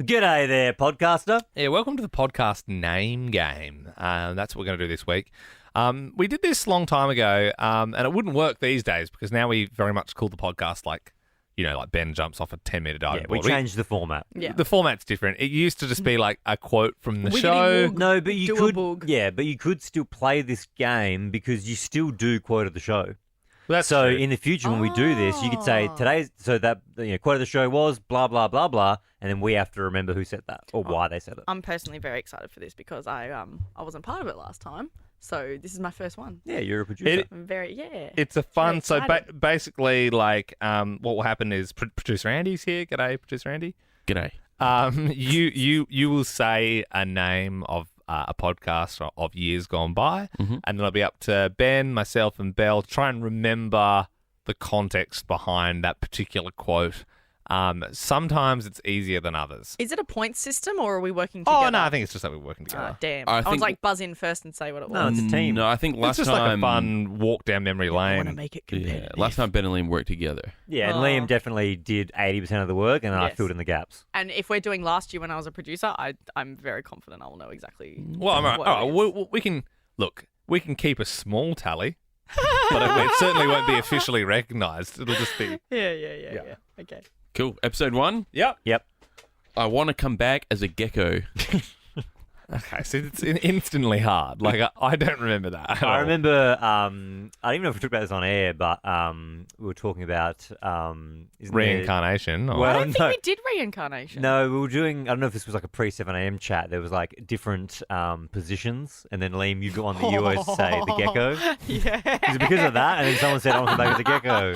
G'day there, podcaster. Yeah, welcome to the podcast name game. That's what we're going to do this week. We did this a long time ago, and it wouldn't work these days because now we very much call the podcast like Ben jumps off a 10-meter diving Yeah, we board. changed the format. Yeah. The format's different. It used to just be like a quote from the show. Woog. No, but you could. Doable. Yeah, but you could still play this game because you still do quote of the show. Well, that's So true. in the future, when we do this, you could say today's. So that quote of the show was blah blah blah blah, and then we have to remember who said that or why they said it. I'm personally very excited for this because I wasn't part of it last time, so this is my first one. Yeah, you're a producer. I'm very It's a fun. So excited. basically, what will happen is producer Andy's here. G'day, producer Andy. G'day. You will say a name of a podcast of years gone by, and then it'll be up to Ben, myself, and Belle to try and remember the context behind that particular quote. Sometimes it's easier than others. Is it a point system or are we working together? Oh no, I think it's just that we're working together. Oh, damn. I I was think- like buzz in first and say what it No, was. it's a team. No, I think It's last just time. like a fun walk down memory I want to lane. make it Yeah, competitive. last time Ben and Liam worked together. Yeah, and Oh. Liam definitely did 80% of the work, and I Yes. filled in the gaps. And if we're doing last year when I was a producer, I'm very confident I will know exactly. Well, I'm what all it right. is. We can look. We can keep a small tally, but it certainly won't be officially recognised. It'll just be. Yeah. Okay. Cool. Episode 1. Yep. Yep. I want to come back as a gecko. Okay, so it's instantly hard. Like I don't remember that. At I all. remember. I don't even know if we talked about this on air, but we were talking about isn't there- Reincarnation. Or... Well, I don't think no. we did reincarnation. No, we were doing. I don't know if this was like a pre-7am chat. There was like different positions, and then Liam, you got one that you always say the gecko. Yeah. Is it because of that? And then someone said, "I want to come back as a gecko."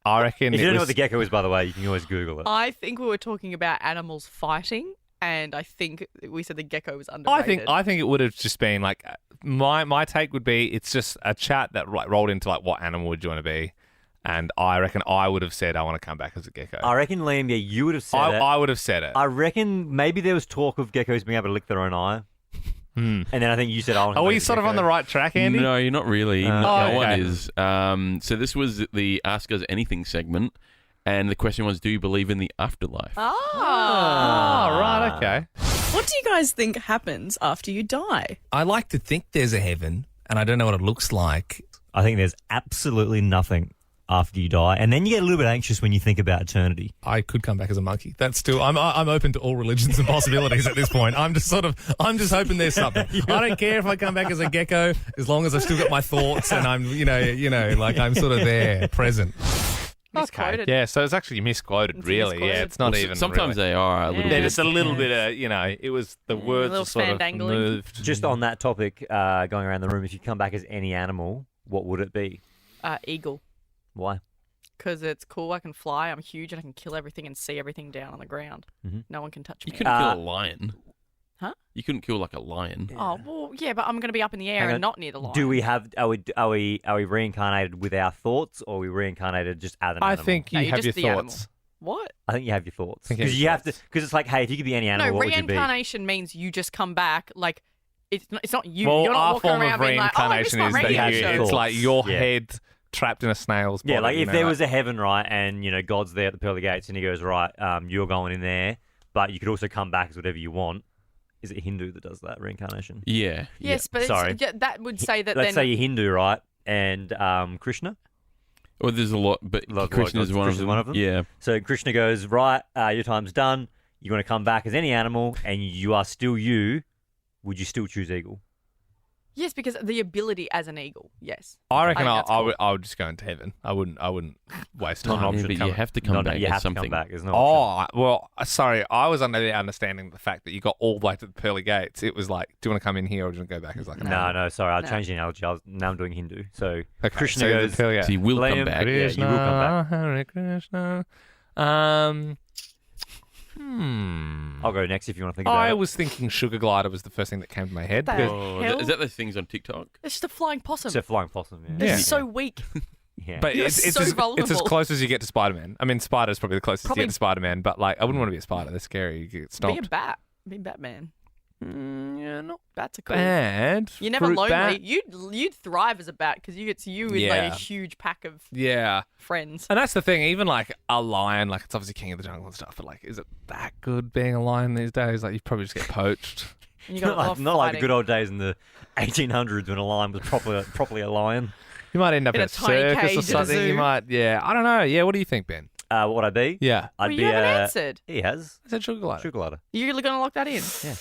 I reckon. If you it don't know was- what the gecko is, by the way, you can always Google it. I think we were talking about animals fighting, and I think we said the gecko was underrated. I think it would have just been like my take would be it's just a chat that rolled into like what animal would you want to be, and I reckon I would have said I want to come back as a gecko. I reckon, Liam, yeah, you would have said it. I would have said it. I reckon maybe there was talk of geckos being able to lick their own eye. And then I think you said, "I want to Are come we back as a sort of on gecko." the right track, Andy? No, you're not really. Oh, no one okay. is. So this was the Ask Us Anything segment, and the question was, do you believe in the afterlife? Oh, Ah. right, okay. What do you guys think happens after you die? I like to think there's a heaven, and I don't know what it looks like. I think there's absolutely nothing after you die, and then you get a little bit anxious when you think about eternity. I could come back as a monkey. That's still. I'm open to all religions and possibilities at this point. I'm just hoping there's something. I don't care if I come back as a gecko, as long as I've still got my thoughts and I'm, like I'm sort of there, present. Misquoted. Yeah, so it's actually misquoted, It's really. misquoted. Yeah, it's not Well, even. sometimes really. they are a little Yeah. They're bit. just a little bit of, it was the words little were sort of fandangling. moved. Just on that topic, going around the room, if you come back as any animal, what would it be? Eagle. Why? Because it's cool. I can fly. I'm huge and I can kill everything and see everything down on the ground. Mhm. No one can touch You me. couldn't kill a lion. Huh? You couldn't kill like a lion. Oh, well, yeah, but I'm going to be up in the air Hang on. and not near the line. Do we have? Are we reincarnated with our thoughts, or are we reincarnated just as an I animal? think No, you you're have your just the animal. thoughts. What? I think you have your thoughts think you have because your you have to. thoughts. Because it's like, hey, if you could be any animal, No, what would you be? reincarnation means you just come back. Like, it's not you. Well, You're not our walking form around of being like, oh, I missed reincarnation my is that radio you- show. it's Thoughts. like your Yeah. head trapped in a snail's body. Yeah, like if you there know, was a heaven, right, and God's there at the pearly gates, and he goes, right, you're going in there, but you could also come back as whatever you want. Is it Hindu that does that reincarnation? Yeah. Yes, but Sorry. that would say that Let's then. say you're Hindu, right, and Krishna. Well, there's a lot, but Lot of Krishna is gods. one Krishna's one of them? Yeah. So Krishna goes, right, your time's done. You're going to come back as any animal, and you are still you. Would you still choose eagle? Yes, because the ability as an eagle. Yes. I reckon I think that's I would just go into heaven. I wouldn't waste Not an time. option. but you Come- have to come No, back you as have something. to come back. There's no option. Oh, well, sorry. I was under the understanding the fact that you got all the way to the pearly gates. It was like, do you want to come in here or do you want to go back as like an animal? No, sorry, I'll No. change the analogy. Now I'm doing Hindu. So Okay, Krishna so the goes, pearly gates. So you will Liam, come back. yeah, you will come back. Hare Krishna. I'll go next if you want to think about I it. was thinking sugar glider was the first thing that came to my head. What the because- Oh, hell? is that the things on TikTok? It's just a flying possum. It's a flying possum, yeah. They're Yeah. so weak. Yeah. But You're it's so as vulnerable. close as you get to Spider-Man. I mean, Spider's probably the closest Probably- you get to Spider-Man, but like, I wouldn't want to be a spider. They're scary. You get Be a stomped. bat. Be Batman. Yeah, not Bats are cool. bad. You're never Fruit lonely. bat. You'd thrive as a bat because it's you with like Yeah. a huge pack of Yeah. friends. And that's the thing, even like a lion, like it's obviously king of the jungle and stuff, but like, is it that good being a lion these days? Like, you probably just get poached. And you got a lot of Not like the fighting. good old days in the 1800s when a lion was properly a lion. You might end up In in a a tiny circus cage or at a something. You zoo. might, yeah. I don't know. Yeah, what do you think, Ben? What would I be? Yeah. I'd Well, be you haven't answered. He has I said sugar glider. sugar glider. You're going to lock that in? Yeah.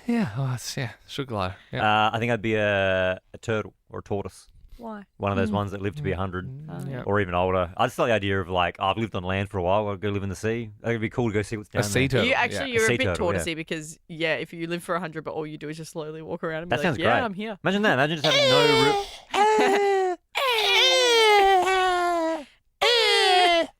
Yeah, well, sugar glider. Yeah. I think I'd be a turtle or a tortoise. Why? One of those ones that live to be 100 Yeah. or even older. I just like the idea of like, I've lived on land for a while. I'll go live in the sea. I think it'd be cool to go see what's down A sea there. turtle. You actually, yeah. you're sea a bit turtle, yeah. tortoisey because, if you live for 100, but all you do is just slowly walk around and be That like, sounds yeah, great. I'm here. Imagine that. Imagine just having no.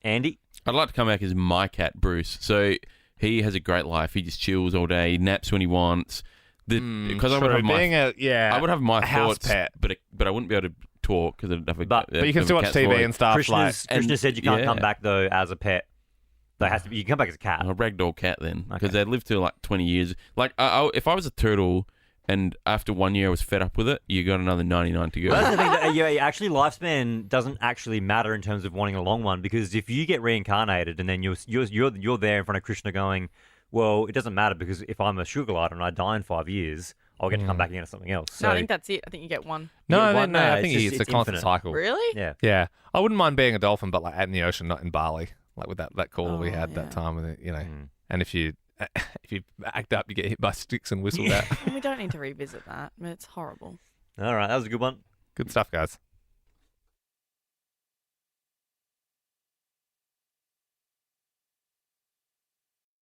Andy. I'd like to come back as my cat, Bruce. So he has a great life. He just chills all day, he naps when he wants. Because I would have my, being a I would have my a house thoughts, pet. but I wouldn't be able to talk because I'd have a. But But you can still watch cat's TV voice. and stuff. Like, Krishna said you can't yeah. come back though as a pet. There has to be. You can come back as a cat. I'm a ragdoll cat then, because Okay. they live to like 20 years. Like, if I was a turtle and after 1 year I was fed up with it, you got another 99 to go. Well, that's the thing. That, actually, lifespan doesn't actually matter in terms of wanting a long one because if you get reincarnated and then you're there in front of Krishna going, well, it doesn't matter because if I'm a sugar glider and I die in 5 years, I'll get to come back again as something else. So, No, I think that's it. I think you get one. no, Yeah, no, one- no, no, I think it's it's just- a constant infinite. cycle. Really? yeah. Yeah, I wouldn't mind being a dolphin, but like out in the ocean, not in Bali, like with that call we Oh, had yeah. that time with it, you know. Mm. And if you act up, you get hit by sticks and whistled at. We don't need to revisit that. I mean, it's horrible. All right, that was a good one. Good stuff, guys.